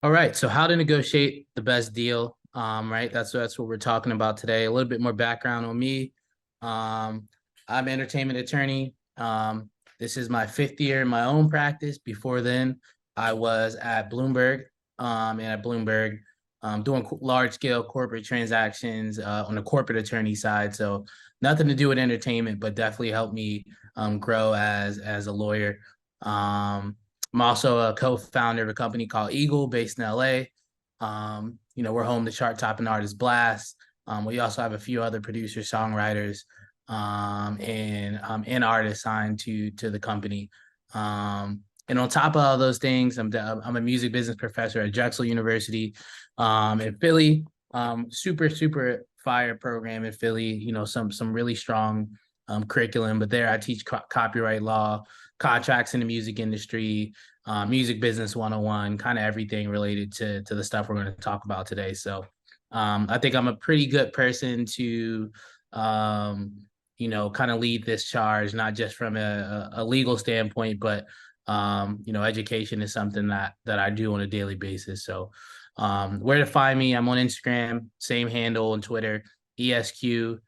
All right, so how to negotiate the best deal. Right. That's what we're talking about today. A little bit more background on me. I'm an entertainment attorney. This is my fifth year in my own practice. Before then, I was at Bloomberg, and at Bloomberg, doing large scale corporate transactions on the corporate attorney side. So nothing to do with entertainment, but definitely helped me grow as a lawyer. I'm also a co-founder of a company called Eagle based in LA. We're home to chart topping artist Blast. We also have a few other producers, songwriters, and artists signed to the company. And on top of all those things, I'm a music business professor at Drexel University in Philly. Super fire program in Philly. Some really strong curriculum. But there, I teach copyright law, contracts in the music industry, music business 101, kind of everything related to the stuff we're going to talk about today. So I think I'm a pretty good person to kind of lead this charge, not just from a legal standpoint, but education is something that I do on a daily basis. So where to find me? I'm on Instagram, same handle on Twitter, ESQFOWLKES.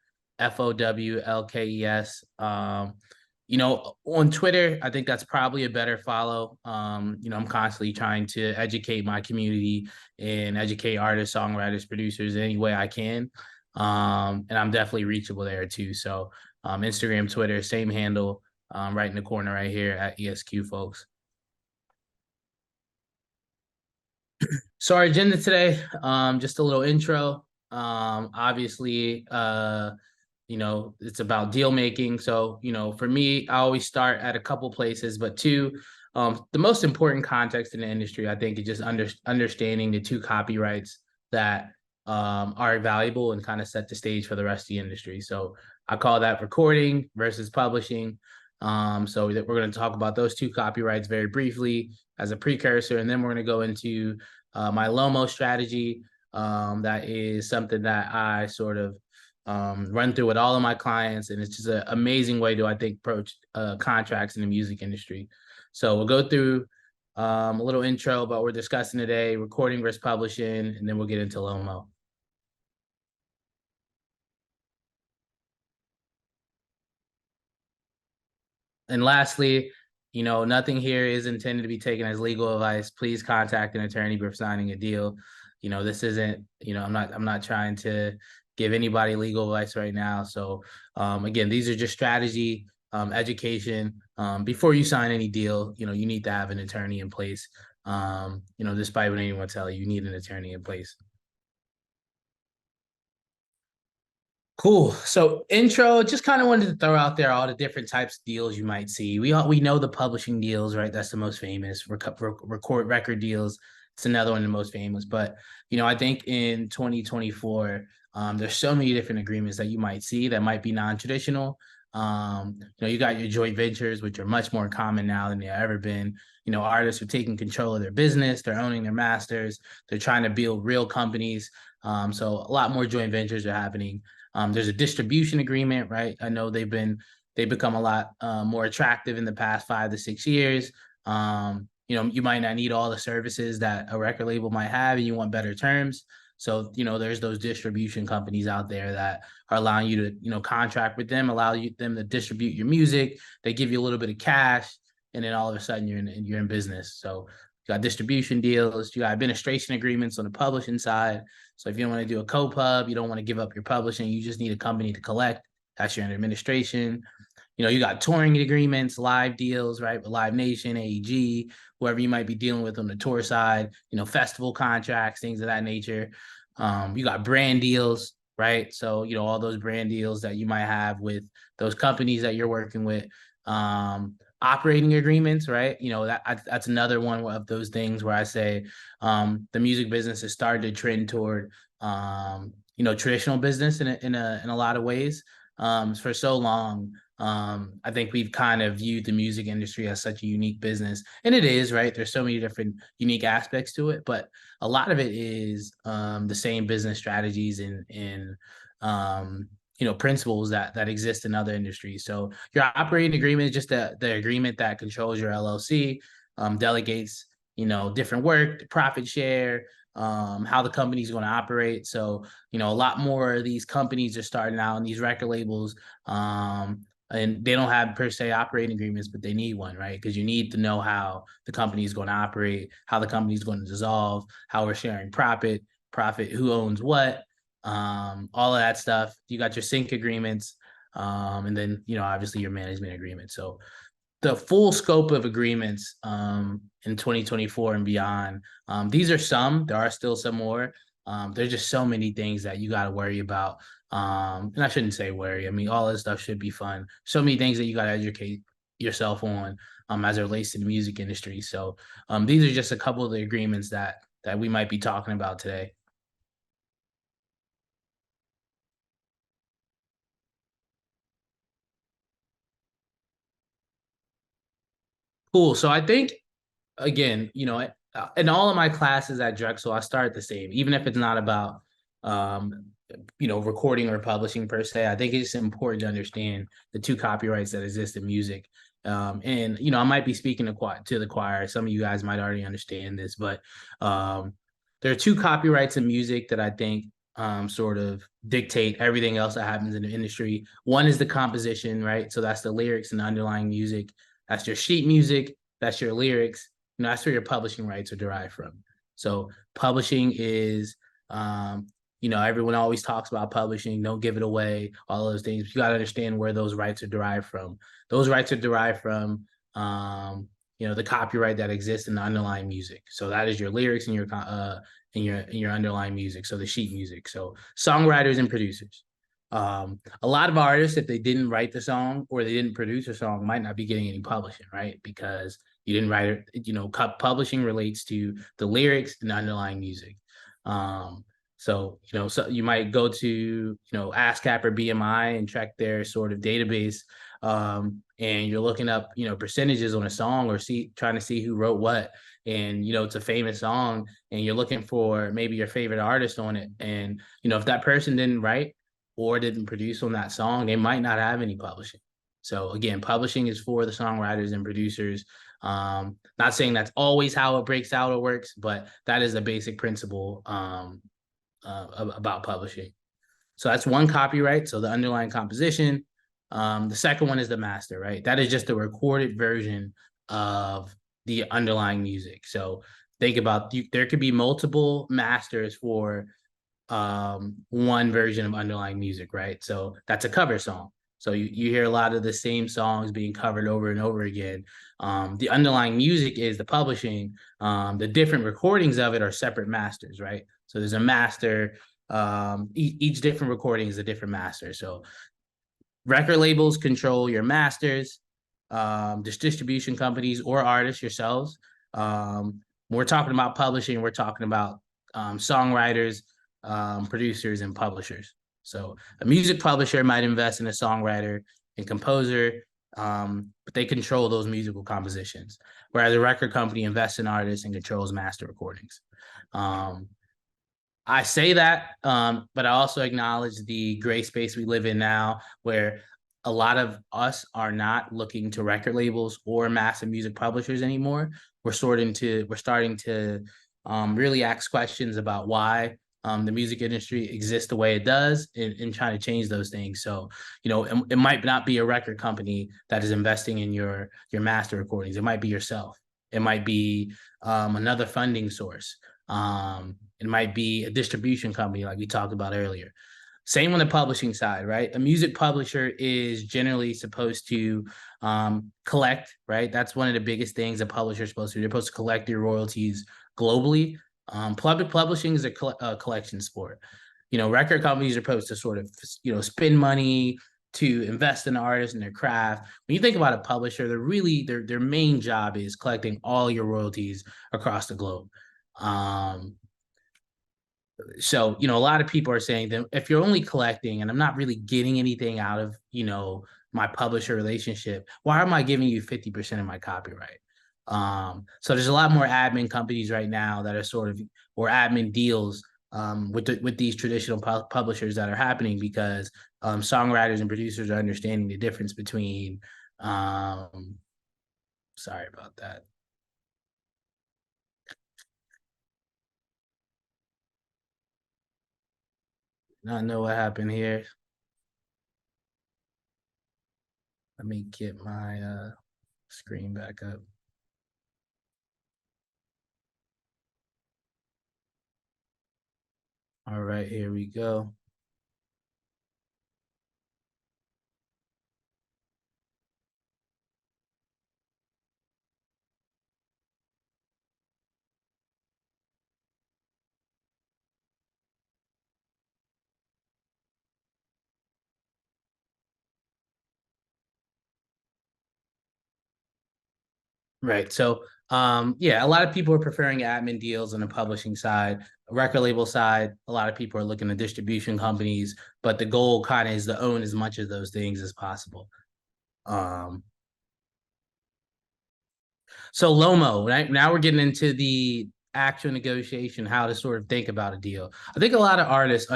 On Twitter, I think that's probably a better follow. I'm constantly trying to educate my community and educate artists, songwriters, producers any way I can. And I'm definitely reachable there too. So Instagram, Twitter, same handle, right in the corner right here at ESQ, folks. So our agenda today, just a little intro. Obviously, it's about deal making. So, for me, I always start at a couple places, but two, the most important context in the industry, I think, is just understanding the two copyrights that are valuable and kind of set the stage for the rest of the industry. So I call that recording versus publishing. So that we're going to talk about those two copyrights very briefly as a precursor, and then we're going to go into my Lomo strategy. That is something that I sort of run through with all of my clients, and it's just an amazing way to, I think, approach contracts in the music industry. So we'll go through a little intro about what we're discussing today, recording versus publishing, and then we'll get into Lomo. And lastly, nothing here is intended to be taken as legal advice. Please contact an attorney before signing a deal. This isn't, I'm not trying to give anybody legal advice right now. So again, these are just strategy, education. Before you sign any deal, you need to have an attorney in place. Despite what anyone tell you, you need an attorney in place. Cool. So intro, just kind of wanted to throw out there all the different types of deals you might see. We know the publishing deals, right? That's the most famous. Record record deals. It's another one of the most famous. But I think in 2024, there's so many different agreements that you might see that might be non-traditional. You got your joint ventures, which are much more common now than they've ever been. Artists are taking control of their business, they're owning their masters, they're trying to build real companies. So a lot more joint ventures are happening. There's a distribution agreement, right? I know they've become a lot more attractive in the past 5 to 6 years. You might not need all the services that a record label might have, and you want better terms. So, there's those distribution companies out there that are allowing you to, contract with them, them to distribute your music. They give you a little bit of cash, and then all of a sudden you're in business. So you got distribution deals, you got administration agreements on the publishing side. So if you don't want to do a co-pub, you don't want to give up your publishing, you just need a company to collect. That's your administration. You got touring agreements, live deals, right? With Live Nation, AEG, whoever you might be dealing with on the tour side, festival contracts, things of that nature. You got brand deals, right? So, all those brand deals that you might have with those companies that you're working with. Operating agreements, right? That's another one of those things where I say the music business has started to trend toward traditional business in a lot of ways. For so long, I think we've kind of viewed the music industry as such a unique business, and it is, right? There's so many different unique aspects to it, but a lot of it is the same business strategies and principles that exist in other industries. So your operating agreement is just the agreement that controls your LLC, delegates different work, profit share, how the company's going to operate. So, a lot more of these companies are starting out in these record labels. And they don't have per se operating agreements, but they need one, right? Because you need to know how the company is going to operate, how the company is going to dissolve, how we're sharing profit, who owns what, all of that stuff. You got your sync agreements, and then obviously your management agreement. So the full scope of agreements in 2024 and beyond. These are some. There are still some more. There's just so many things that you got to worry about. And I shouldn't say worry. I mean, all this stuff should be fun. So many things that you got to educate yourself on as it relates to the music industry. So these are just a couple of the agreements that we might be talking about today. Cool. So I think again, in all of my classes at Drexel, I start the same, even if it's not about, um, recording or publishing per se. I think it's important to understand the two copyrights that exist in music. And I might be speaking to the choir. Some of you guys might already understand this, but there are two copyrights in music that I think sort of dictate everything else that happens in the industry. One is the composition, right? So that's the lyrics and the underlying music. That's your sheet music. That's your lyrics. That's where your publishing rights are derived from. So publishing is, everyone always talks about publishing. Don't give it away. All those things. You got to understand where those rights are derived from. Those rights are derived from, the copyright that exists in the underlying music. So that is your lyrics and your underlying music. So the sheet music. So songwriters and producers. A lot of artists, if they didn't write the song or they didn't produce a song, might not be getting any publishing, right? Because you didn't write it. Publishing relates to the lyrics and the underlying music. So you might go to ASCAP or BMI and check their sort of database, and you're looking up percentages on a song or trying to see who wrote what, and it's a famous song, and you're looking for maybe your favorite artist on it, and if that person didn't write or didn't produce on that song, they might not have any publishing. So again, publishing is for the songwriters and producers. Not saying that's always how it breaks out or works, but that is a basic principle about publishing. So that's one copyright. So the underlying composition. The second one is the master, right? That is just a recorded version of the underlying music. So think about there could be multiple masters for one version of underlying music, right? So that's a cover song. So you hear a lot of the same songs being covered over and over again. The underlying music is the publishing. The different recordings of it are separate masters, right? So there's a master. Each different recording is a different master. So record labels control your masters, distribution companies or artists yourselves. When we're talking about publishing, we're talking about songwriters, producers, and publishers. So a music publisher might invest in a songwriter and composer, but they control those musical compositions, whereas a record company invests in artists and controls master recordings. I say that, but I also acknowledge the gray space we live in now, where a lot of us are not looking to record labels or massive music publishers anymore. We're starting to really ask questions about why the music industry exists the way it does, and trying to change those things. So, it might not be a record company that is investing in your master recordings. It might be yourself. It might be another funding source. It might be a distribution company like we talked about earlier. Same on the publishing side, right? A music publisher is generally supposed to collect, right? That's one of the biggest things a publisher is supposed to do. They're supposed to collect your royalties globally. Public publishing is a collection sport. Record companies are supposed to sort of, spend money to invest in the artists and their craft. When you think about a publisher, their main job is collecting all your royalties across the globe. So a lot of people are saying that if you're only collecting and I'm not really getting anything out of my publisher relationship, why am I giving you 50% of my copyright? So there's a lot more admin companies right now that are sort of, or admin deals with these traditional publishers that are happening because songwriters and producers are understanding the difference between sorry about that. Not know what happened here. Let me get my screen back up. All right, here we go. Right. So, yeah, a lot of people are preferring admin deals on the publishing side, record label side. A lot of people are looking at distribution companies, but the goal kind of is to own as much of those things as possible. Um, So Lomo, right now we're getting into the actual negotiation, how to sort of think about a deal. I think a lot of artists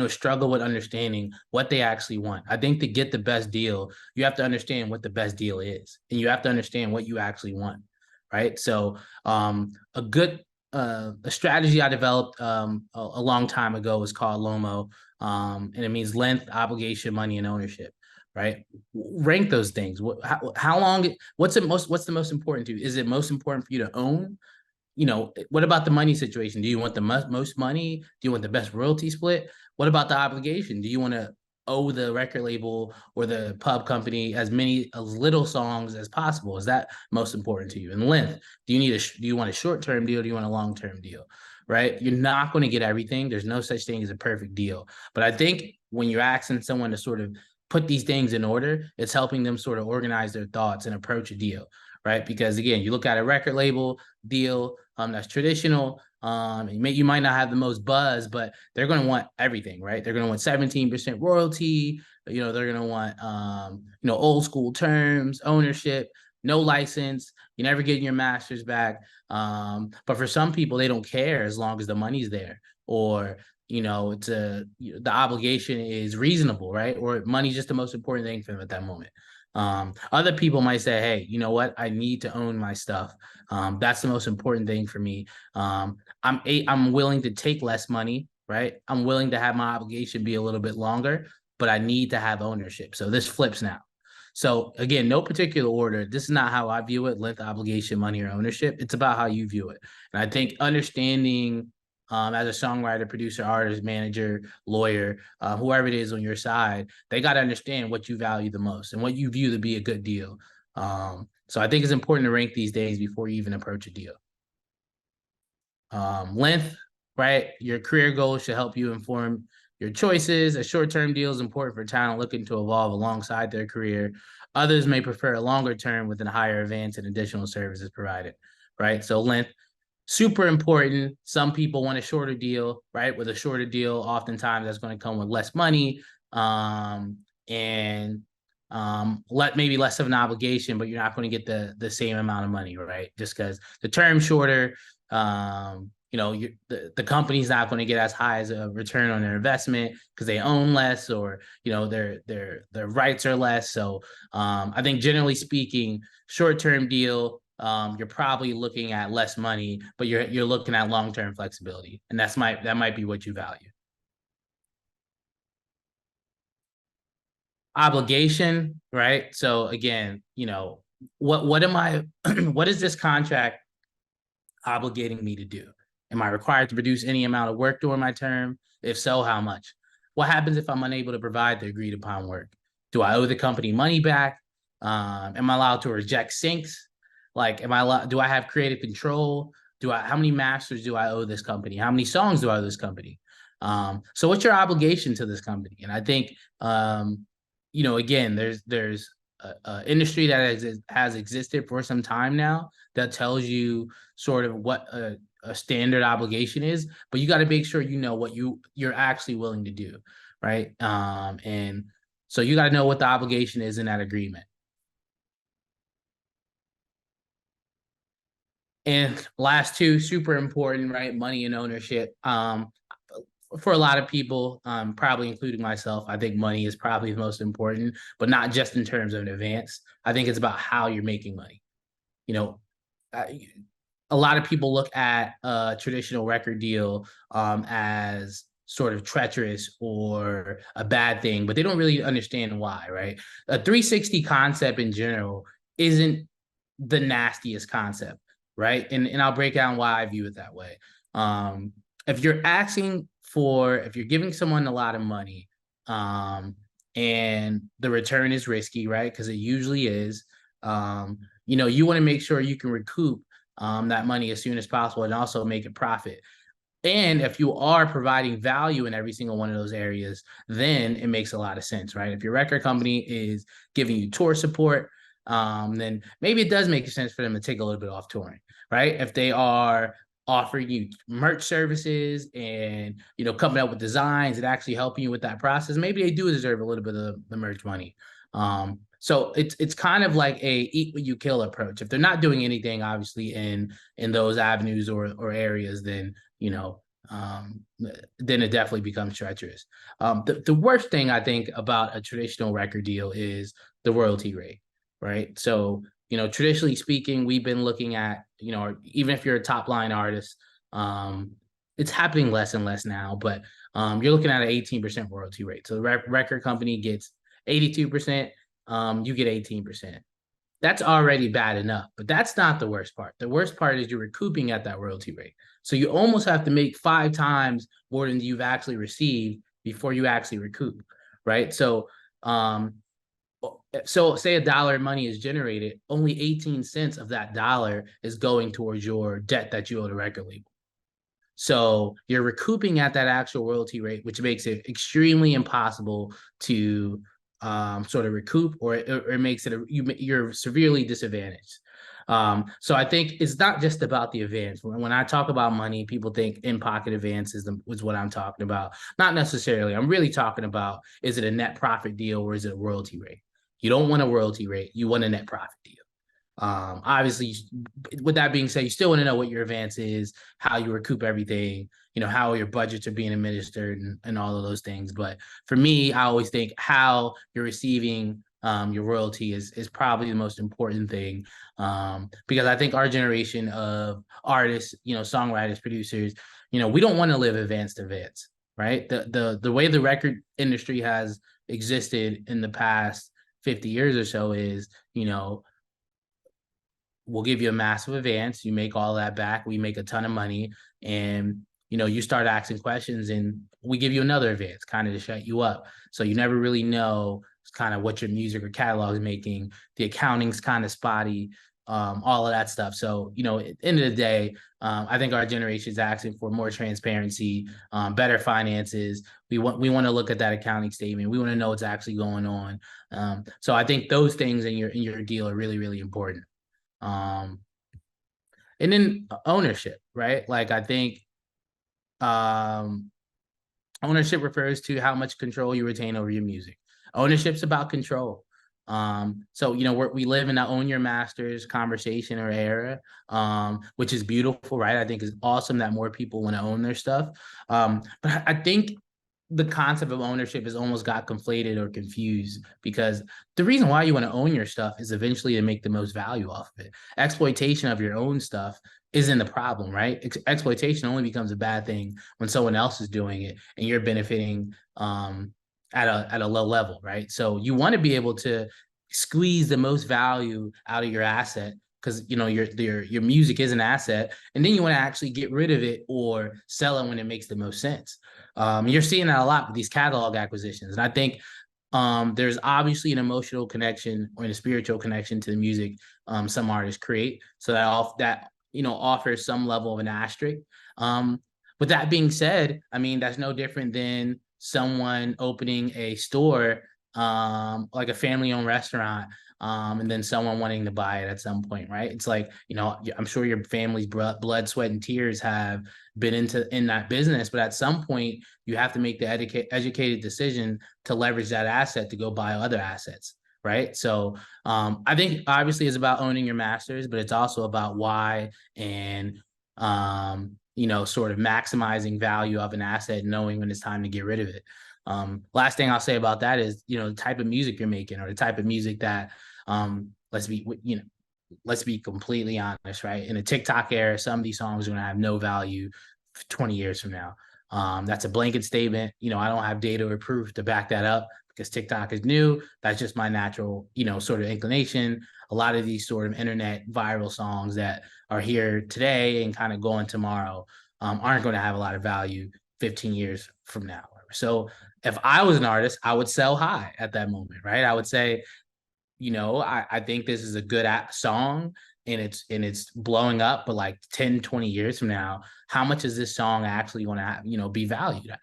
struggle with understanding what they actually want. I think to get the best deal, you have to understand what the best deal is, and you have to understand what you actually want, right? So a good a strategy I developed a long time ago is called Lomo, and it means length, obligation, money, and ownership, right? Rank those things. How long? What's the most important to you? Is it most important for you to own? What about the money situation? Do you want the most money? Do you want the best royalty split? What about the obligation? Do you want to owe the record label or the pub company as little songs as possible? Is that most important to you? And length. Do you want a short term deal? Do you want a long term deal? Right? You're not going to get everything. There's no such thing as a perfect deal. But I think when you're asking someone to sort of put these things in order, it's helping them sort of organize their thoughts and approach a deal, right? Because again, you look at a record label deal that's traditional. You might not have the most buzz, but they're going to want everything, right? They're going to want 17% royalty. They're going to want old school terms, ownership, no license. You're never getting your masters back. But for some people, they don't care as long as the money's there, or the obligation is reasonable, right? Or money's just the most important thing for them at that moment. Other people might say, hey, you know what? I need to own my stuff. That's the most important thing for me. I'm willing to take less money, right? I'm willing to have my obligation be a little bit longer, but I need to have ownership. So this flips now. So again, no particular order. This is not how I view it: length, obligation, money, or ownership. It's about how you view it. And I think understanding as a songwriter, producer, artist, manager, lawyer, whoever it is on your side, they got to understand what you value the most and what you view to be a good deal. So I think it's important to rank these days before you even approach a deal. Length, right? Your career goals should help you inform your choices. A short-term deal is important for talent looking to evolve alongside their career. Others may prefer a longer term with a higher advance and additional services provided, right? So length, super important. Some people want a shorter deal, right? With a shorter deal, oftentimes that's going to come with less money, and maybe less of an obligation, but you're not going to get the same amount of money, right? Just because the term's shorter, the company's not going to get as high as a return on their investment because they own less, or their rights are less. So I think generally speaking, short-term deal, you're probably looking at less money, but you're looking at long-term flexibility, and that might be what you value. Obligation, right? So again, what am I what is this contract obligating me to do? Am I required to produce any amount of work during my term? If so, how much? What happens if I'm unable to provide the agreed upon work? Do I owe the company money back? Am I allowed to reject syncs? Like, do I have creative control? How many masters do I owe this company? How many songs do I owe this company? So what's your obligation to this company? And I think, again, there's a industry that has existed for some time now that tells you sort of what a standard obligation is, but you got to make sure you know what you're actually willing to do, right? And so you got to know what the obligation is in that agreement. And last two, super important, right? Money and ownership. For a lot of people, probably including myself, I think money is probably the most important, but not just in terms of an advance. I think it's about how you're making money. You know, a lot of people look at a traditional record deal as sort of treacherous or a bad thing, but they don't really understand why, right? A 360 concept in general isn't the nastiest concept, right? And I'll break down why I view it that way. Um, if you're asking for, if you're giving someone a lot of money, um, and the return is risky, right? Because it usually is. You want to make sure you can recoup that money as soon as possible and also make a profit. And if you are providing value in every single one of those areas, then it makes a lot of sense, right? If your record company is giving you tour support, then maybe it does make sense for them to take a little bit off touring, right? If they are offering you merch services and coming up with designs and actually helping you with that process, maybe they do deserve a little bit of the merch money. So it's kind of like a eat what you kill approach. If they're not doing anything, obviously in those avenues or areas, then then it definitely becomes treacherous. The worst thing I think about a traditional record deal is the royalty rate, right? So, traditionally speaking, we've been looking at, even if you're a top line artist, it's happening less and less now, but you're looking at an 18% royalty rate. So the record company gets 82%, you get 18%. That's already bad enough, but that's not the worst part. The worst part is you're recouping at that royalty rate. So you almost have to make 5 times more than you've actually received before you actually recoup, right? So say a dollar in money is generated, only 18 cents of that dollar is going towards your debt that you owe the record label. So you're recouping at that actual royalty rate, which makes it extremely impossible to sort of recoup, or it makes it you're severely disadvantaged. So I think it's not just about the advance. When I talk about money, people think in-pocket advance is what I'm talking about. Not necessarily. I'm really talking about, is it a net profit deal or is it a royalty rate? You don't want a royalty rate. You want a net profit deal. Obviously, with that being said, you still want to know what your advance is, how you recoup everything, how your budgets are being administered and all of those things. But for me, I always think how you're receiving your royalty is probably the most important thing, because I think our generation of artists, songwriters, producers, we don't want to live advance to advance, right? The way the record industry has existed in the past 50 years or so is, we'll give you a massive advance. You make all that back. We make a ton of money. And, you start asking questions and we give you another advance kind of to shut you up. So you never really know kind of what your music or catalog is making. The accounting's kind of spotty, all of that stuff. So, at the end of the day, I think our generation is asking for more transparency, better finances. We want to look at that accounting statement. We want to know what's actually going on. So I think those things in your deal are really, really important. And then ownership, right? Like I think ownership refers to how much control you retain over your music. Ownership's about control. So we live in the own your masters conversation or era, which is beautiful, right? I think it's awesome that more people want to own their stuff. But I think the concept of ownership has almost got conflated or confused, because the reason why you want to own your stuff is eventually to make the most value off of it. Exploitation of your own stuff isn't the problem, right? Exploitation only becomes a bad thing when someone else is doing it and you're benefiting at a low level, right? So you want to be able to squeeze the most value out of your asset, because your music is an asset, and then you want to actually get rid of it or sell it when it makes the most sense. You're seeing that a lot with these catalog acquisitions, and I think there's obviously an emotional connection or a spiritual connection to the music some artists create, so that offers some level of an asterisk. With that being said, I mean, that's no different than someone opening a store, like a family-owned restaurant, and then someone wanting to buy it at some point, right? It's like, I'm sure your family's blood, sweat, and tears have been in that business, but at some point you have to make the educated decision to leverage that asset to go buy other assets, right? So I think obviously it's about owning your masters, but it's also about why and sort of maximizing value of an asset, knowing when it's time to get rid of it. Last thing I'll say about that is, the type of music you're making, or the type of music that, let's be completely honest, right? In a TikTok era, some of these songs are going to have no value 20 years from now. That's a blanket statement. I don't have data or proof to back that up because TikTok is new. That's just my natural, sort of inclination. A lot of these sort of internet viral songs that are here today and kind of going tomorrow aren't going to have a lot of value 15 years from now. So if I was an artist, I would sell high at that moment, right? I would say, I think this is a good song and it's blowing up, but like 10, 20 years from now, how much is this song actually going to, be valued at?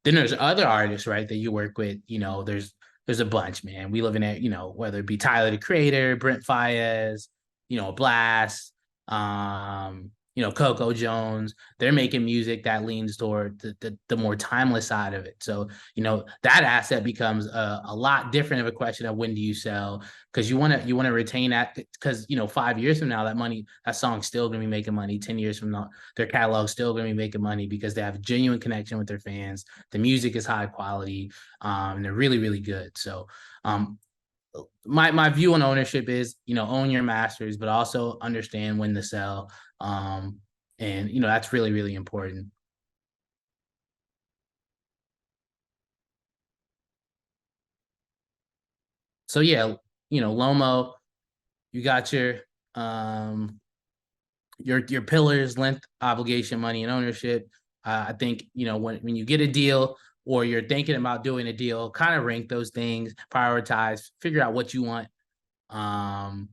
Then there's other artists, right, that you work with, there's a bunch, man. We live in it, whether it be Tyler the Creator, Brent Faiyaz, Blast, Coco Jones. They're making music that leans toward the more timeless side of it. So, that asset becomes a lot different of a question of when do you sell, because you want to retain that, because 5 years from now that song's still going to be making money. 10 years from now their catalog's still going to be making money because they have a genuine connection with their fans. The music is high quality, and they're really, really good. So my view on ownership is, own your masters, but also understand when to sell. And that's really, really important. So yeah, Lomo, you got your pillars: length, obligation, money, and ownership. I think when you get a deal or you're thinking about doing a deal, kind of rank those things, prioritize, figure out what you want. Um,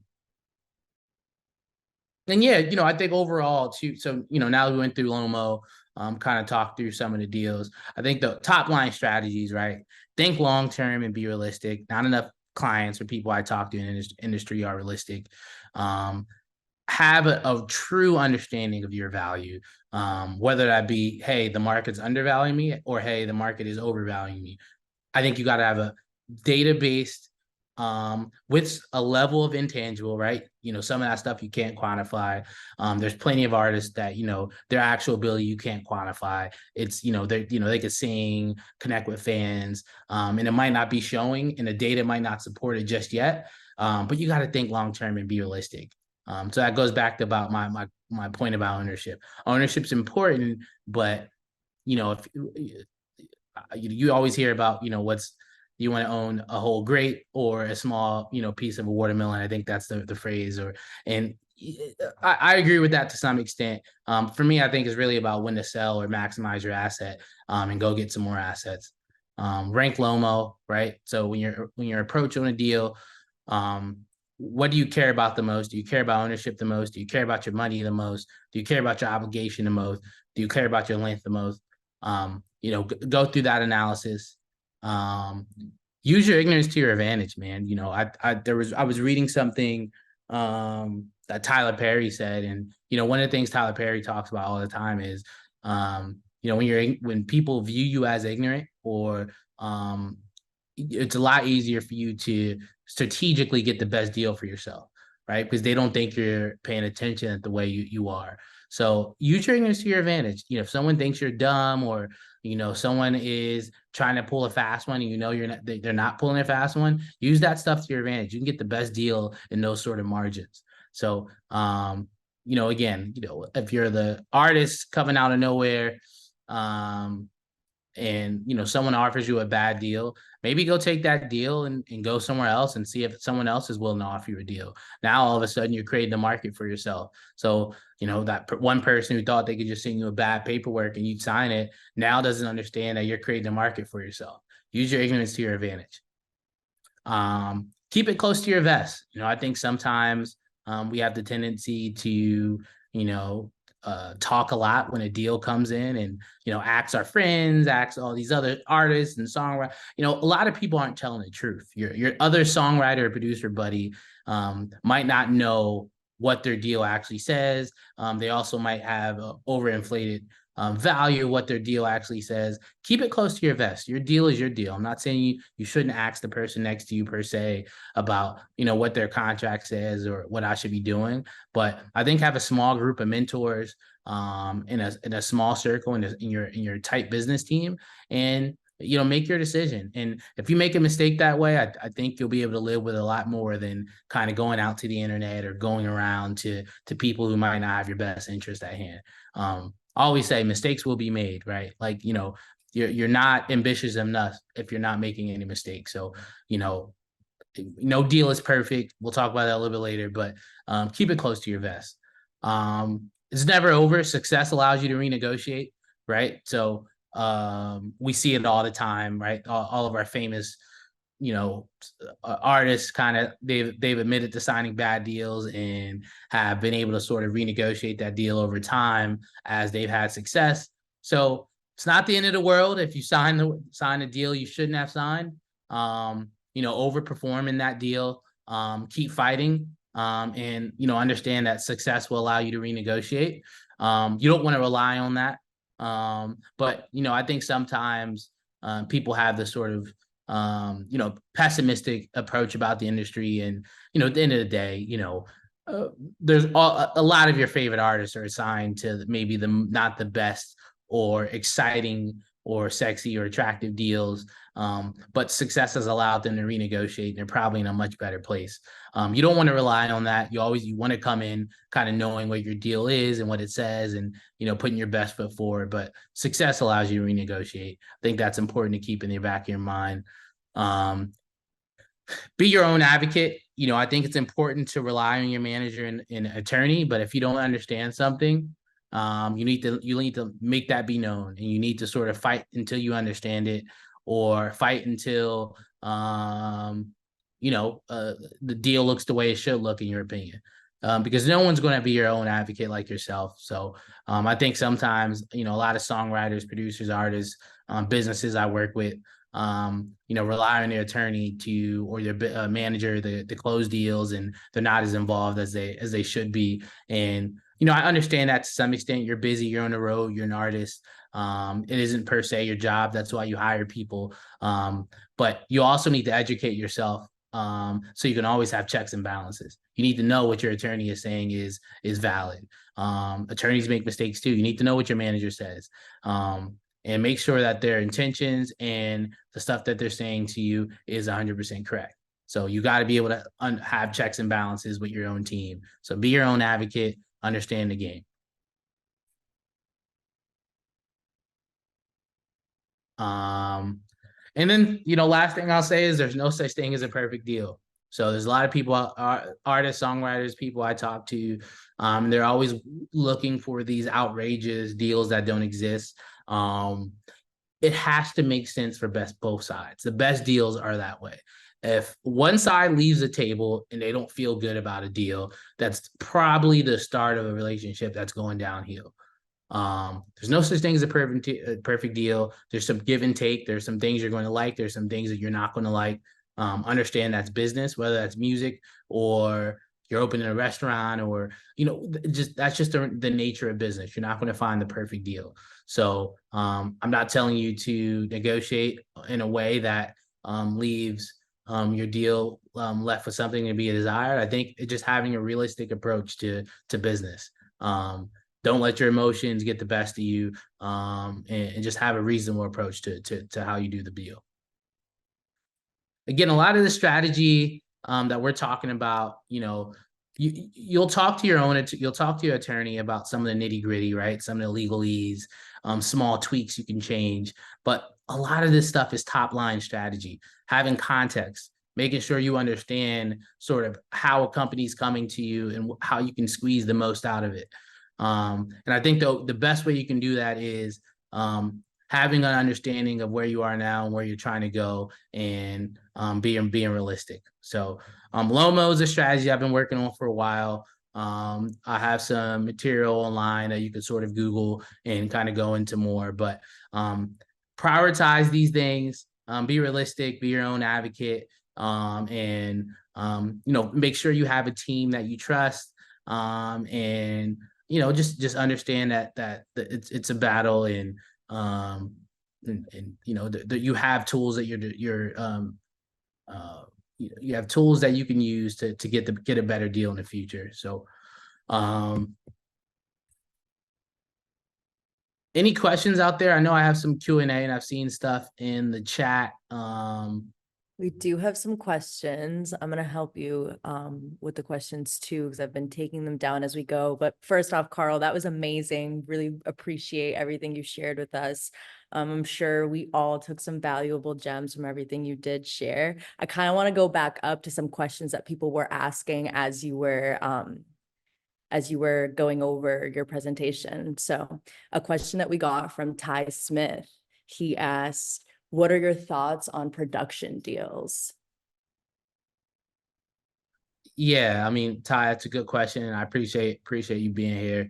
and yeah, I think overall too. So now we went through Lomo, kind of talked through some of the deals. I think the top line strategies, right? Think long term and be realistic. Not enough clients or people I talk to in this industry are realistic. Um, have a true understanding of your value, whether that be, hey, the market's undervaluing me, or hey, the market is overvaluing me. I think you got to have a database with a level of intangible, right? Some of that stuff you can't quantify. There's plenty of artists that, their actual ability you can't quantify. It's, they could sing, connect with fans, and it might not be showing and the data might not support it just yet. But you got to think long term and be realistic. So that goes back to about my point about ownership. Ownership's important, but if you always hear about, what's, you want to own a whole grape or a small, piece of a watermelon. I think that's the phrase. And I agree with that to some extent. For me, I think it's really about when to sell or maximize your asset, and go get some more assets. Rank Lomo, right? So when you're approaching a deal, what do you care about the most? Do you care about ownership the most? Do you care about your money the most? Do you care about your obligation the most? Do you care about your length the most? Go through that analysis. Um, use your ignorance to your advantage, man. I was reading something that Tyler Perry said, and one of the things Tyler Perry talks about all the time is, when people view you as ignorant, or it's a lot easier for you to strategically get the best deal for yourself, right? Because they don't think you're paying attention the way you are. So use your ignorance to your advantage. If someone thinks you're dumb, or someone is trying to pull a fast one, and they're not pulling a fast one, use that stuff to your advantage. You can get the best deal in those sort of margins. So again, if you're the artist coming out of nowhere, and someone offers you a bad deal, maybe go take that deal and go somewhere else and see if someone else is willing to offer you a deal. Now all of a sudden you're creating the market for yourself. So that one person who thought they could just send you a bad paperwork and you'd sign it, now doesn't understand that you're creating a market for yourself. Use your ignorance to your advantage. Keep it close to your vest. I think sometimes we have the tendency to talk a lot when a deal comes in, and ask our friends, ask all these other artists and songwriters. A lot of people aren't telling the truth. Your other songwriter or producer buddy might not know what their deal actually says. They also might have overinflated value of what their deal actually says. Keep it close to your vest. Your deal is your deal. I'm not saying you shouldn't ask the person next to you per se about what their contract says or what I should be doing, but I think have a small group of mentors in a small circle in your tight business team, and make your decision. And if you make a mistake that way, I think you'll be able to live with a lot more than kind of going out to the internet or going around to people who might not have your best interest at hand. I always say mistakes will be made, right? Like, you're not ambitious enough if you're not making any mistakes. So, you know, no deal is perfect. We'll talk about that a little bit later, but keep it close to your vest. It's never over. Success allows you to renegotiate, right? So we see it all the time, right? All of our famous, artists kind of they've admitted to signing bad deals and have been able to sort of renegotiate that deal over time as they've had success. So it's not the end of the world if you sign a deal you shouldn't have signed. Overperform in that deal, keep fighting, and understand that success will allow you to renegotiate. You don't want to rely on that, but I think sometimes people have this sort of pessimistic approach about the industry, and at the end of the day, there's a lot of your favorite artists are assigned to maybe not the best or exciting or sexy or attractive deals. But success has allowed them to renegotiate, and they're probably in a much better place. You don't want to rely on that. You want to come in kind of knowing what your deal is and what it says, and putting your best foot forward. But success allows you to renegotiate. I think that's important to keep in the back of your mind. Be your own advocate. I think it's important to rely on your manager and attorney, but if you don't understand something, you need to make that be known, and you need to sort of fight until you understand it, or fight until the deal looks the way it should look in your opinion. Because no one's going to be your own advocate like yourself. So I think sometimes a lot of songwriters, producers, artists, businesses I work with, rely on their attorney or their manager to close deals, and they're not as involved as they should be. And I understand that to some extent. You're busy, you're on the road, you're an artist. It isn't per se your job. That's why you hire people. But you also need to educate yourself, so you can always have checks and balances. You need to know what your attorney is saying is valid. Attorneys make mistakes too. You need to know what your manager says. And make sure that their intentions and the stuff that they're saying to you is 100% correct. So you got to be able to have checks and balances with your own team. So be your own advocate, understand the game. And then, last thing I'll say is there's no such thing as a perfect deal. So there's a lot of people, artists, songwriters, people I talk to, they're always looking for these outrageous deals that don't exist. It has to make sense for both sides. The best deals are that way. If one side leaves the table and they don't feel good about a deal, that's probably the start of a relationship that's going downhill. There's no such thing as a perfect deal. There's some give and take. There's some things you're going to like. There's some things that you're not going to like. Understand that's business, whether that's music or you're opening a restaurant, or that's just the nature of business. You're not going to find the perfect deal. So I'm not telling you to negotiate in a way that leaves your deal left with something to be desired. I think it's just having a realistic approach to business. Don't let your emotions get the best of you, and just have a reasonable approach to how you do the deal. Again, a lot of the strategy that we're talking about, you'll talk to your attorney about some of the nitty gritty, right? Some of the legalese, small tweaks you can change. But a lot of this stuff is top line strategy, having context, making sure you understand sort of how a company's coming to you and how you can squeeze the most out of it. And I think the best way you can do that is having an understanding of where you are now and where you're trying to go, and being realistic. So Lomo is a strategy I've been working on for a while. I have some material online that you can sort of Google and kind of go into more, but prioritize these things, be realistic, be your own advocate, and make sure you have a team that you trust, and just understand that it's a battle, and you have tools that you have tools that you can use to get a better deal in the future. So any questions out there? I know I have some Q&A and I've seen stuff in the chat. We do have some questions. I'm going to help you with the questions too, because I've been taking them down as we go. But first off, Karl, that was amazing. Really appreciate everything you shared with us. I'm sure we all took some valuable gems from everything you did share. I kind of want to go back up to some questions that people were asking as you were going over your presentation. So a question that we got from Ty Smith, he asked, what are your thoughts on production deals? Yeah, I mean, Ty, that's a good question, and I appreciate you being here.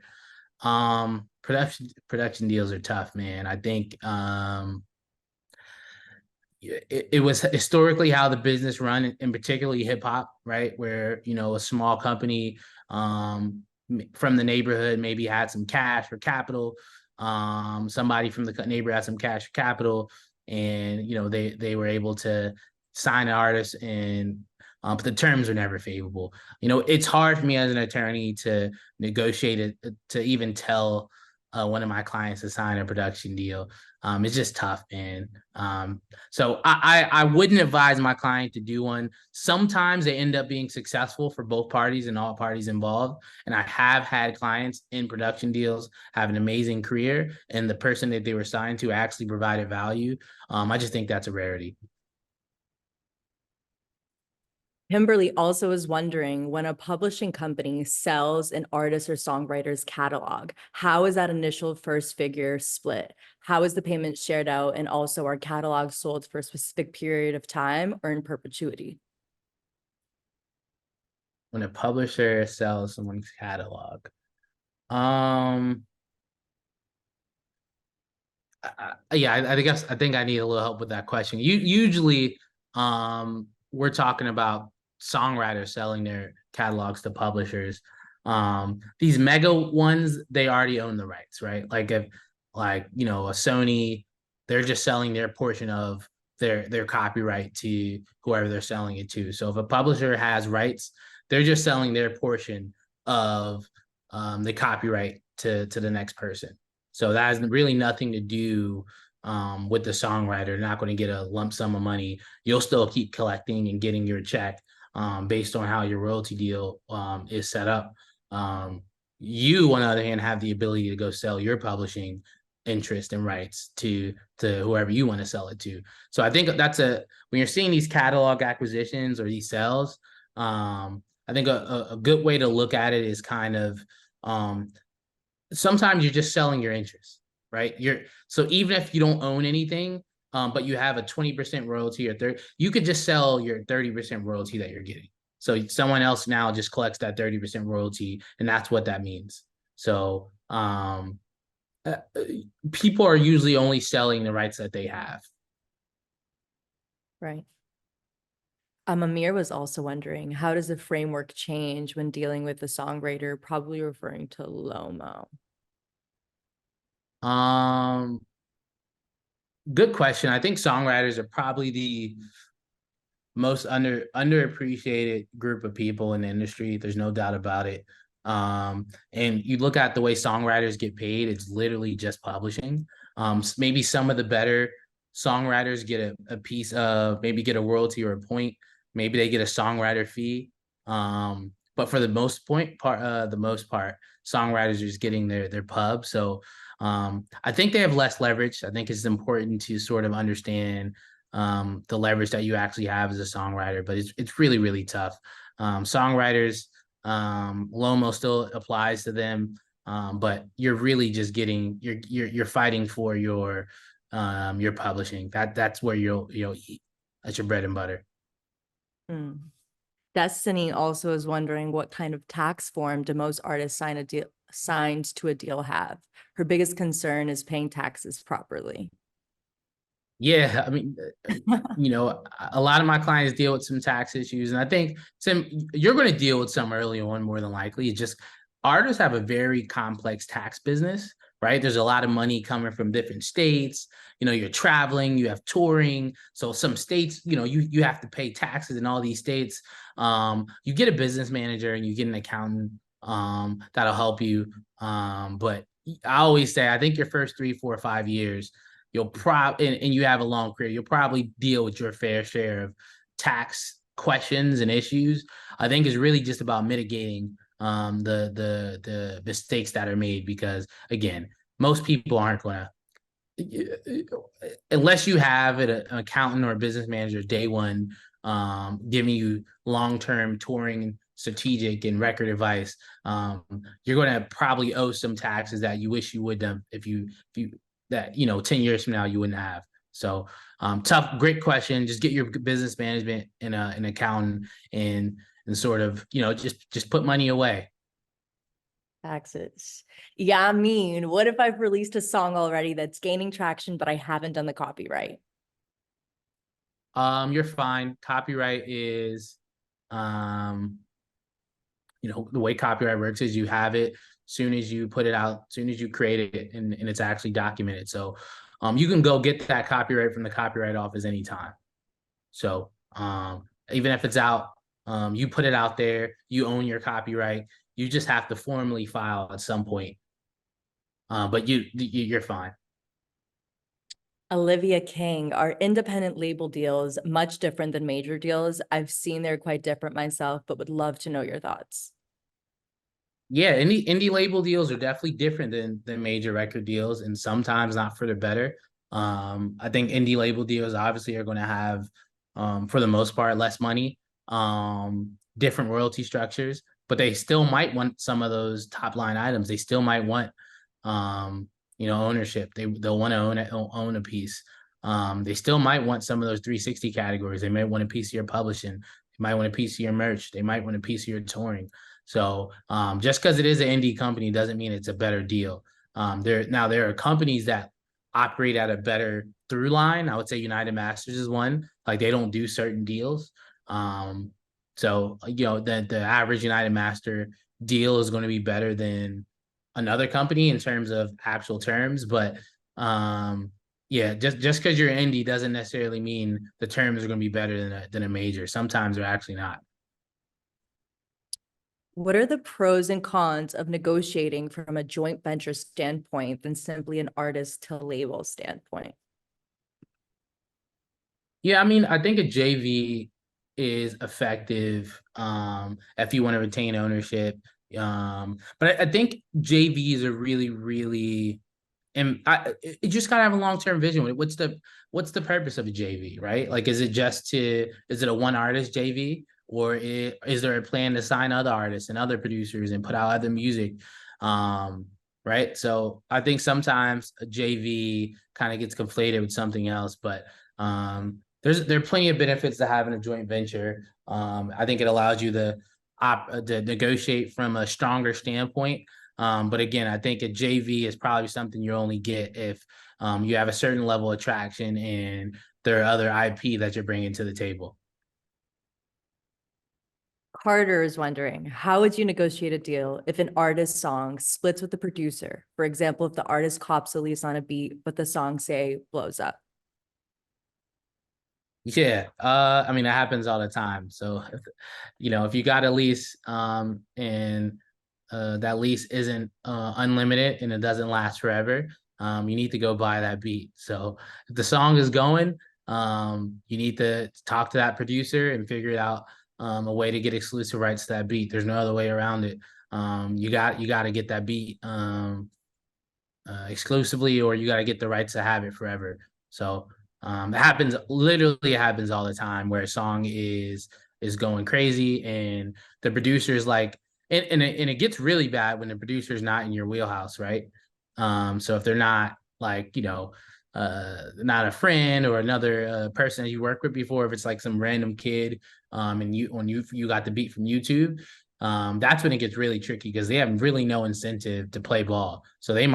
Production deals are tough, man. I think it was historically how the business run, and particularly hip hop, right? Where a small company from the neighborhood maybe had some cash or capital. Somebody from the neighborhood had some cash or capital, and they were able to sign an artist, and but the terms were never favorable. It's hard for me as an attorney to negotiate it, to even tell one of my clients to sign a production deal. It's just tough, man. So I wouldn't advise my client to do one. Sometimes they end up being successful for both parties and all parties involved. And I have had clients in production deals have an amazing career, and the person that they were signed to actually provided value. I just think that's a rarity. Kimberly also is wondering, when a publishing company sells an artist or songwriter's catalog, how is that initial first figure split? How is the payment shared out? And also, are catalogs sold for a specific period of time or in perpetuity? When a publisher sells someone's catalog, um, yeah, I think I need a little help with that question. Usually, we're talking about songwriters selling their catalogs to publishers. These mega ones, they already own the rights, right? Like if, like a Sony, they're just selling their portion of their copyright to whoever they're selling it to. So if a publisher has rights, they're just selling their portion of the copyright to the next person. So that has really nothing to do with the songwriter. They're not going to get a lump sum of money. You'll still keep collecting and getting your check based on how your royalty deal is set up. You, on the other hand, have the ability to go sell your publishing interest and rights to whoever you want to sell it to. So I think that's when you're seeing these catalog acquisitions or these sales, I think a good way to look at it is kind of sometimes you're just selling your interest, right? So even if you don't own anything, but you have a 20% royalty or 30, you could just sell your 30% royalty that you're getting. So someone else now just collects that 30% royalty, and that's what that means. So uh, people are usually only selling the rights that they have. Right. Amir was also wondering, how does the framework change when dealing with the songwriter, probably referring to Lomo? Um, Good question. I think songwriters are probably the most underappreciated group of people in the industry. There's no doubt about it. And you look at the way songwriters get paid, it's literally just publishing. Maybe some of the better songwriters get a piece of, maybe get a royalty or a point. Maybe they get a songwriter fee. But for the most part, songwriters are just getting their pub. So I think they have less leverage. I think it's important to sort of understand the leverage that you actually have as a songwriter, but it's really, really tough. Songwriters, Lomo still applies to them, but you're really just getting you're fighting for your publishing. That's where you'll eat. That's your bread and butter. Mm. Destiny also is wondering, what kind of tax form do most artists signed to a deal have? Her biggest concern is paying taxes properly. Yeah, I mean, a lot of my clients deal with some tax issues, and I think you're going to deal with some early on more than likely. It's just artists have a very complex tax business, right? There's a lot of money coming from different states. You're traveling, you have touring. So some states, you have to pay taxes in all these states. You get a business manager and you get an accountant that'll help you. But I always say, I think your first 3, 4, 5 years and you have a long career, you'll probably deal with your fair share of tax questions and issues. I think it's really just about mitigating the mistakes that are made, because again, most people aren't going to, unless you have an accountant or a business manager day one, giving you long-term touring strategic and record advice, you're going to probably owe some taxes that you wish you would have, if you that 10 years from now you wouldn't have. So tough, great question. Just get your business management and an accountant, and sort of just put money away. Taxes. Yeah, I mean, what if I've released a song already that's gaining traction, but I haven't done the copyright? You're fine. Copyright is, um, the way copyright works is you have it soon as you put it out, soon as you create it, and it's actually documented. So, you can go get that copyright from the copyright office anytime. So, even if it's out, you put it out there, you own your copyright. You just have to formally file at some point. But you're fine. Olivia King, are independent label deals much different than major deals? I've seen they're quite different myself, but would love to know your thoughts. Yeah, indie label deals are definitely different than major record deals, and sometimes not for the better. I think indie label deals obviously are going to have, for the most part, less money, different royalty structures, but they still might want some of those top line items. They still might want, ownership. They'll want to own a piece. They still might want some of those 360 categories. They might want a piece of your publishing. They might want a piece of your merch. They might want a piece of your touring. So just because it is an indie company doesn't mean it's a better deal. There are companies that operate at a better through line. I would say United Masters is one. Like, they don't do certain deals. So the average United Master deal is going to be better than another company in terms of actual terms, but yeah, just because you're indie doesn't necessarily mean the terms are going to be better than a major. Sometimes they're actually not. What are the pros and cons of negotiating from a joint venture standpoint than simply an artist to label standpoint? Yeah, I mean, I think a JV is effective, if you want to retain ownership. But I think JVs are really, really, and it just gotta have a long term vision. What's the purpose of a JV, right? Like, is it a one artist JV, or is there a plan to sign other artists and other producers and put out other music? Right. So I think sometimes a JV kind of gets conflated with something else, but there are plenty of benefits to having a joint venture. I think it allows you to negotiate from a stronger standpoint. But again, I think a JV is probably something you only get if you have a certain level of traction and there are other IP that you're bringing to the table. Carter is wondering, how would you negotiate a deal if an artist's song splits with the producer? For example, if the artist cops a lease on a beat, but the song, say, blows up. Yeah, I mean, that happens all the time. So, if you got a lease, and that lease isn't unlimited and it doesn't last forever, you need to go buy that beat. So, if the song is going, you need to talk to that producer and figure out a way to get exclusive rights to that beat. There's no other way around it. You got to get that beat exclusively, or you got to get the rights to have it forever. So it happens all the time where a song is going crazy and the producer's like, and it gets really bad when the producer's not in your wheelhouse, right? So if they're not like, not a friend or another person that you worked with before, if it's like some random kid, and you got the beat from YouTube, that's when it gets really tricky because they have really no incentive to play ball. So they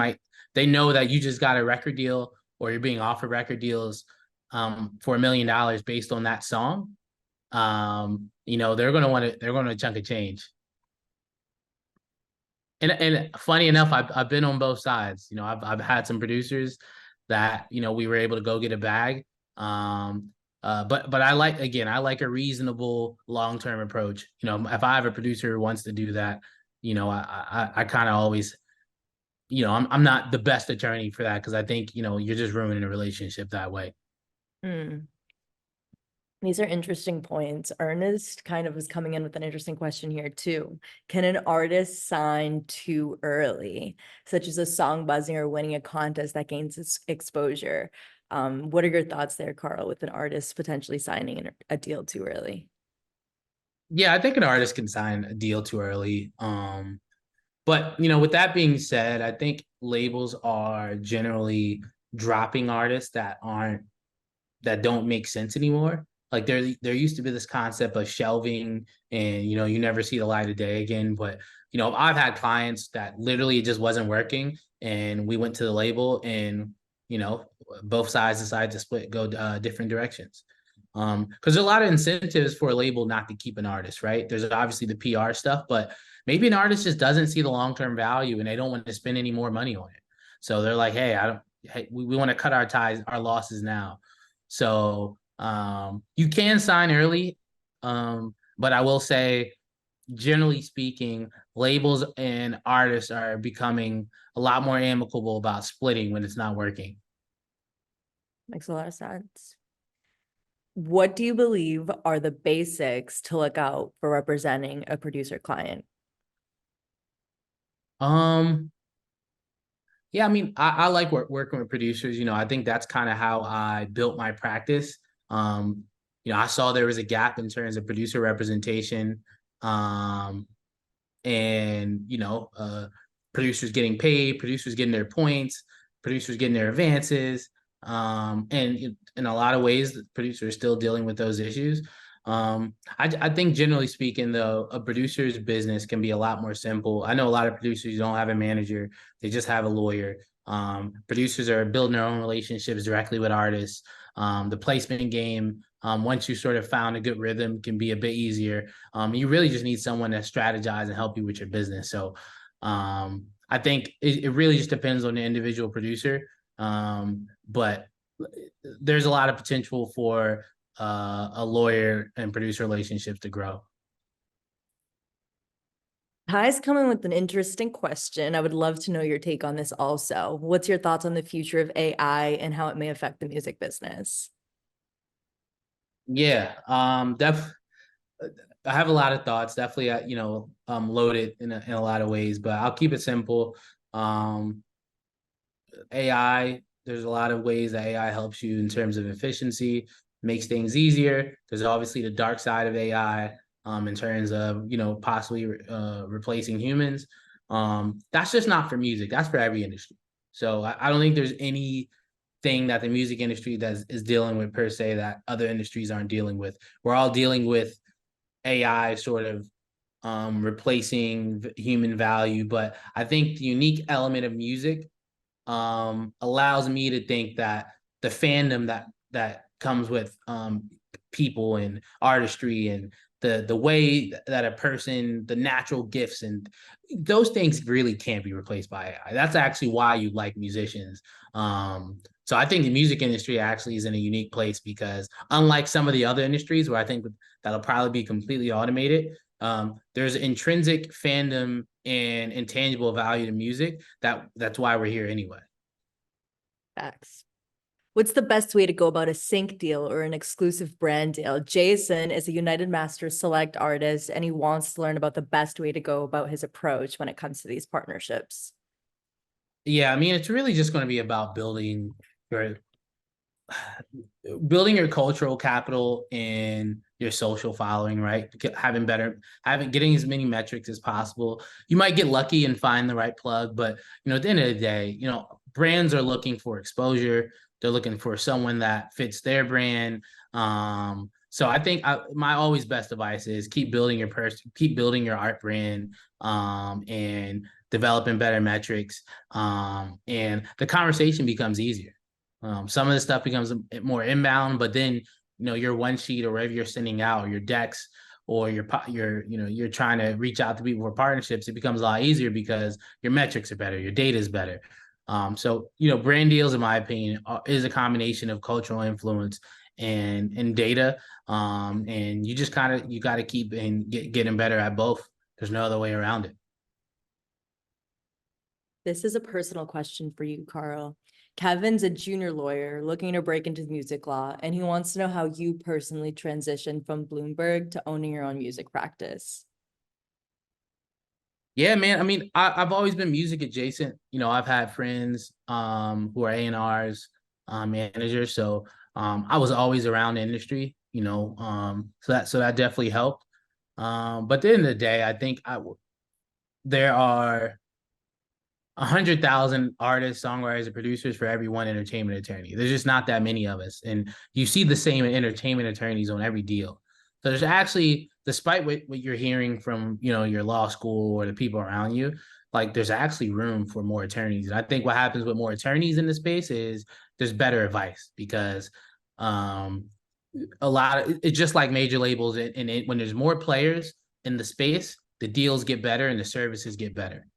know that you just got a record deal or you're being offered record deals for $1 million based on that song. They're going to chunk of change. And funny enough, I've been on both sides. I've had some producers that we were able to go get a bag. But I like a reasonable long term approach. If I have a producer who wants to do that, I kind of always I'm not the best attorney for that because I think, you're just ruining a relationship that way. Mm. These are interesting points. Ernest kind of was coming in with an interesting question here too. Can an artist sign too early, such as a song buzzing or winning a contest that gains exposure? What are your thoughts there, Karl, with an artist potentially signing a deal too early? Yeah, I think an artist can sign a deal too early. But with that being said, I think labels are generally dropping artists that don't make sense anymore. Like there used to be this concept of shelving, and you never see the light of day again. But I've had clients that literally it just wasn't working, and we went to the label, and you know both sides decided to go different directions. Because there's a lot of incentives for a label not to keep an artist, right? There's obviously the PR stuff, but maybe an artist just doesn't see the long-term value and they don't want to spend any more money on it. So they're like, hey, I don't hey, we want to cut our ties, our losses now. So you can sign early. But I will say, generally speaking, labels and artists are becoming a lot more amicable about splitting when it's not working. Makes a lot of sense. What do you believe are the basics to look out for representing a producer client? Um, yeah, I mean, I like working with producers. I think that's kind of how I built my practice. Um, I saw there was a gap in terms of producer representation. Um, and producers getting paid, producers getting their points, producers getting their advances, and in a lot of ways the producer is still dealing with those issues. I think generally speaking though, a producer's business can be a lot more simple. I know a lot of producers don't have a manager, they just have a lawyer. Producers are building their own relationships directly with artists. The placement game, once you sort of found a good rhythm, can be a bit easier. You really just need someone to strategize and help you with your business. So I think it really just depends on the individual producer. But there's a lot of potential for a lawyer and producer relationships to grow. Ty's coming with an interesting question. I would love to know your take on this also. What's your thoughts on the future of AI and how it may affect the music business? Yeah, I have a lot of thoughts. Definitely, loaded in a lot of ways, but I'll keep it simple. Um, AI, there's a lot of ways that AI helps you in terms of efficiency, makes things easier. There's obviously the dark side of AI, in terms of, possibly replacing humans. That's just not for music. That's for every industry. So I don't think there's anything that the music industry that is dealing with per se that other industries aren't dealing with. We're all dealing with AI sort of replacing human value. But I think the unique element of music allows me to think that the fandom that comes with people and artistry and the way that a person, the natural gifts and those things really can't be replaced by AI. That's actually why you like musicians. So I think the music industry actually is in a unique place because unlike some of the other industries where I think that'll probably be completely automated, there's intrinsic fandom and intangible value to music that's why we're here anyway. Facts. What's the best way to go about a sync deal or an exclusive brand deal? Jason is a United Masters Select artist and he wants to learn about the best way to go about his approach when it comes to these partnerships. Yeah, I mean, it's really just going to be about your building your cultural capital and your social following, right? Getting as many metrics as possible. You might get lucky and find the right plug, but at the end of the day, brands are looking for exposure. They're looking for someone that fits their brand. So I think my always best advice is keep building your art brand, and developing better metrics. And the conversation becomes easier. Some of the stuff becomes more inbound, but then your one sheet or whatever you're sending out, or your decks, or you're trying to reach out to people for partnerships. It becomes a lot easier because your metrics are better, your data is better. So brand deals, in my opinion, is a combination of cultural influence and data. And you got to keep and getting better at both. There's no other way around it. This is a personal question for you, Karl. Kevin's a junior lawyer looking to break into music law, and he wants to know how you personally transitioned from Bloomberg to owning your own music practice. Yeah, man. I mean, I've always been music adjacent. I've had friends who are A&Rs, managers. So I was always around the industry, so that definitely helped. But at the end of the day, I think there are 100,000 artists, songwriters, and producers for every one entertainment attorney. There's just not that many of us, and you see the same entertainment attorneys on every deal. So there's actually, despite what you're hearing from your law school or the people around you, like there's actually room for more attorneys. And I think what happens with more attorneys in the space is there's better advice because um, a lot of it's just like major labels, and when there's more players in the space, the deals get better and the services get better.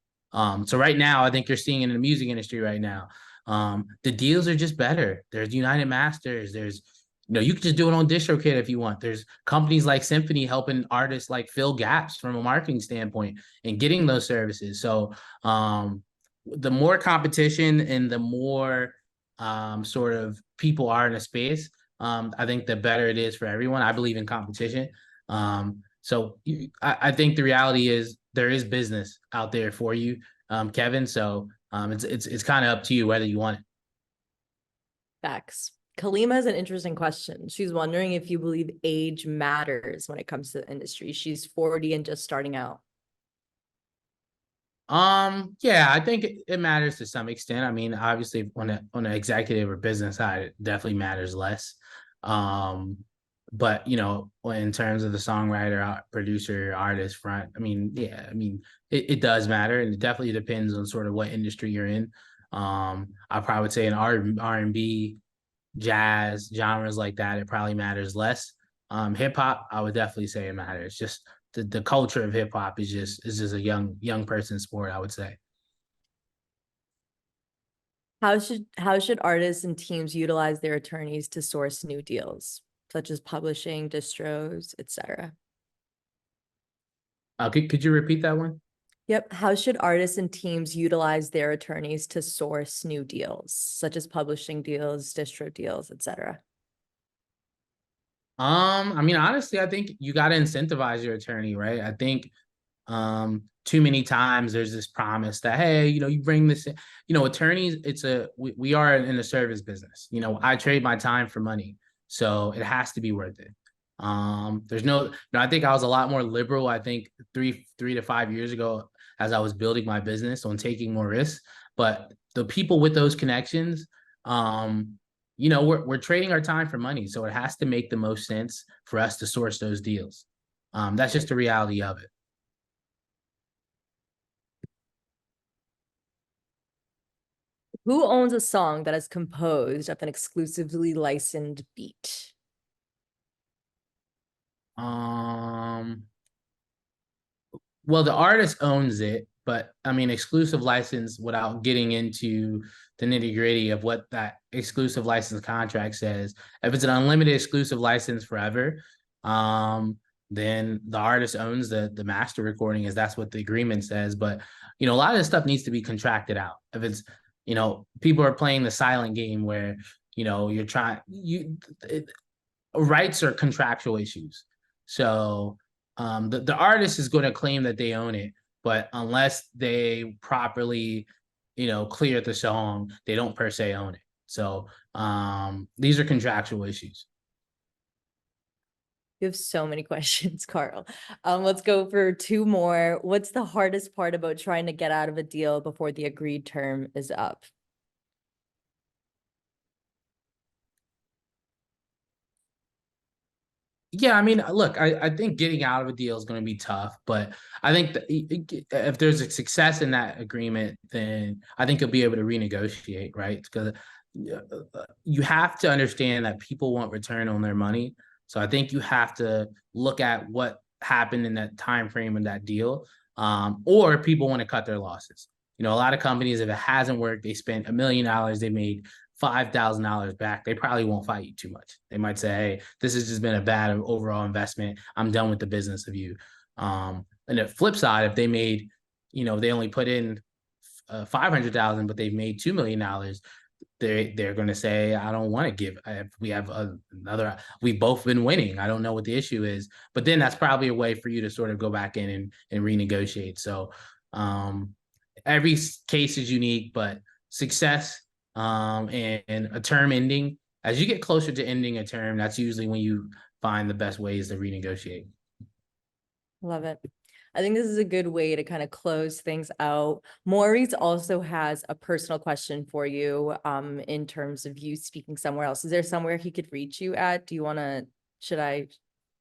So right now, I think you're seeing in the music industry right now, the deals are just better. There's United Masters. There's, you can just do it on DistroKid if you want. There's companies like Symphony helping artists like fill gaps from a marketing standpoint and getting those services. So the more competition and the more sort of people are in a space, I think the better it is for everyone. I believe in competition. So I think the reality is there is business out there for you, Kevin. So it's kind of up to you whether you want it. Facts. Kalima has an interesting question. She's wondering if you believe age matters when it comes to the industry. She's 40 and just starting out. Yeah, I think it matters to some extent. I mean, obviously on the executive or business side, it definitely matters less. Um, but in terms of the songwriter, producer, artist front, I mean, yeah, I mean, it does matter, and it definitely depends on sort of what industry you're in. I probably would say in R&B, jazz, genres like that, it probably matters less. Hip hop, I would definitely say it matters. Just the culture of hip hop is just a young person sport, I would say. How should artists and teams utilize their attorneys to source new deals, such as publishing, distros, etc.? Could you repeat that one? Yep. How should artists and teams utilize their attorneys to source new deals, such as publishing deals, distro deals, etc.? I mean, honestly, I think you got to incentivize your attorney, right? I think too many times there's this promise that, hey, you bring this in. Attorneys, we are in a service business. I trade my time for money, so it has to be worth it. There's no, I think I was a lot more liberal, I think three to 5 years ago, as I was building my business on taking more risks. But the people with those connections, we're trading our time for money, so it has to make the most sense for us to source those deals. That's just the reality of it. Who owns a song that is composed of an exclusively licensed beat? Um, well, the artist owns it, but I mean, exclusive license without getting into the nitty gritty of what that exclusive license contract says. If it's an unlimited exclusive license forever, then the artist owns the master recording, as that's what the agreement says. But a lot of this stuff needs to be contracted out. If it's people are playing the silent game where you're trying rights are contractual issues. So the artist is going to claim that they own it, but unless they properly, clear the song, they don't per se own it. So these are contractual issues. You have so many questions, Karl. Let's go for two more. What's the hardest part about trying to get out of a deal before the agreed term is up? Yeah, I mean, look, I think getting out of a deal is going to be tough, but I think that if there's a success in that agreement, then I think you'll be able to renegotiate, right? Because you have to understand that people want return on their money. So I think you have to look at what happened in that time frame in that deal, or people want to cut their losses. A lot of companies, if it hasn't worked, they spent $1 million, they made $5,000 back, they probably won't fight you too much. They might say, "Hey, this has just been a bad overall investment. I'm done with the business of you." And the flip side, if they made, they only put in 500,000, but they've made $2 million, they're going to say, I don't want to give. We have another. We've both been winning. I don't know what the issue is, but then that's probably a way for you to sort of go back in and renegotiate. So um, every case is unique, but success and a term ending. As you get closer to ending a term, that's usually when you find the best ways to renegotiate. Love it. I think this is a good way to kind of close things out. Maurice also has a personal question for you in terms of you speaking somewhere else. Is there somewhere he could reach you at? Do you want to,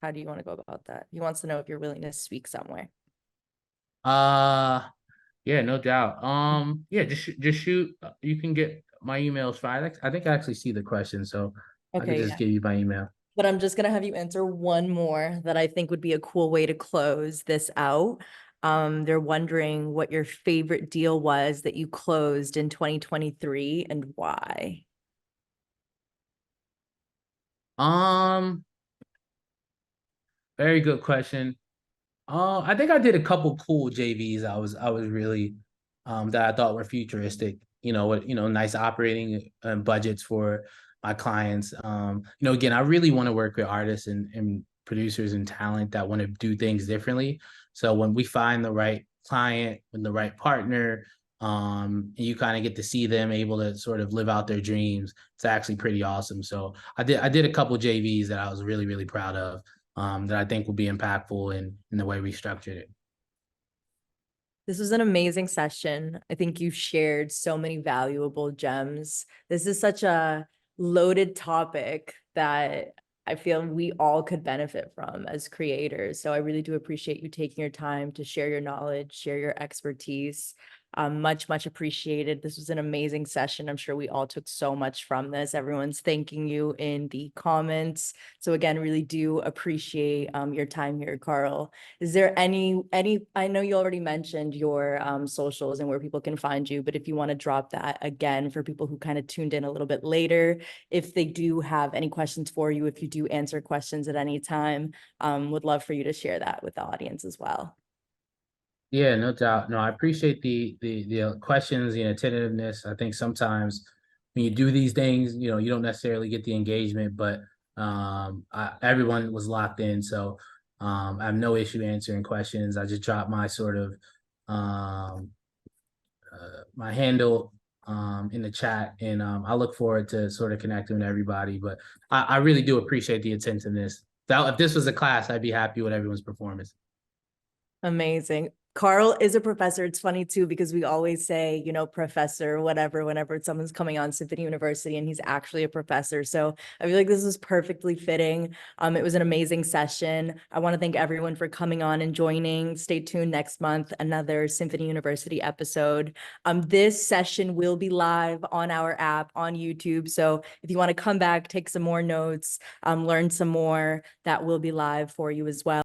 how do you want to go about that? He wants to know if you're willing to speak somewhere. Uh, yeah, no doubt. Yeah, just shoot. You can get my emails fine. I think I actually see the question, so I could Okay, just yeah. give you my email. But I'm just gonna have you answer one more that I think would be a cool way to close this out. They're wondering what your favorite deal was that you closed in 2023 and why. Um, Very good question. I think I did a couple cool JVs. I was really that I thought were futuristic. With nice operating budgets for my clients. Again, I really want to work with artists and producers and talent that want to do things differently. So when we find the right client and the right partner, and you kind of get to see them able to sort of live out their dreams, it's actually pretty awesome. So I did a couple JVs that I was really really proud of, that I think will be impactful in the way we structured it. This was an amazing session. I think you shared so many valuable gems. This is such a loaded topic that I feel we all could benefit from as creators. So I really do appreciate you taking your time to share your knowledge, share your expertise. Much, much appreciated. This was an amazing session. I'm sure we all took so much from this. Everyone's thanking you in the comments. So again, really do appreciate your time here, Karl. Is there any, I know you already mentioned your socials and where people can find you, but if you want to drop that again for people who kind of tuned in a little bit later, if they do have any questions for you, if you do answer questions at any time, would love for you to share that with the audience as well. Yeah, no doubt. No, I appreciate the questions, the attentiveness. I think sometimes when you do these things, you don't necessarily get the engagement, but everyone was locked in, so I have no issue answering questions. I just dropped my sort of um, my handle in the chat, and I look forward to sort of connecting with everybody. But I really do appreciate the attentiveness. If this was a class, I'd be happy with everyone's performance. Amazing. Karl is a professor. It's funny too, because we always say, professor, whatever, whenever someone's coming on Symphony University, and he's actually a professor. So I feel like this was perfectly fitting. It was an amazing session. I want to thank everyone for coming on and joining. Stay tuned next month, another Symphony University episode. This session will be live on our app on YouTube. So if you want to come back, take some more notes, learn some more, that will be live for you as well.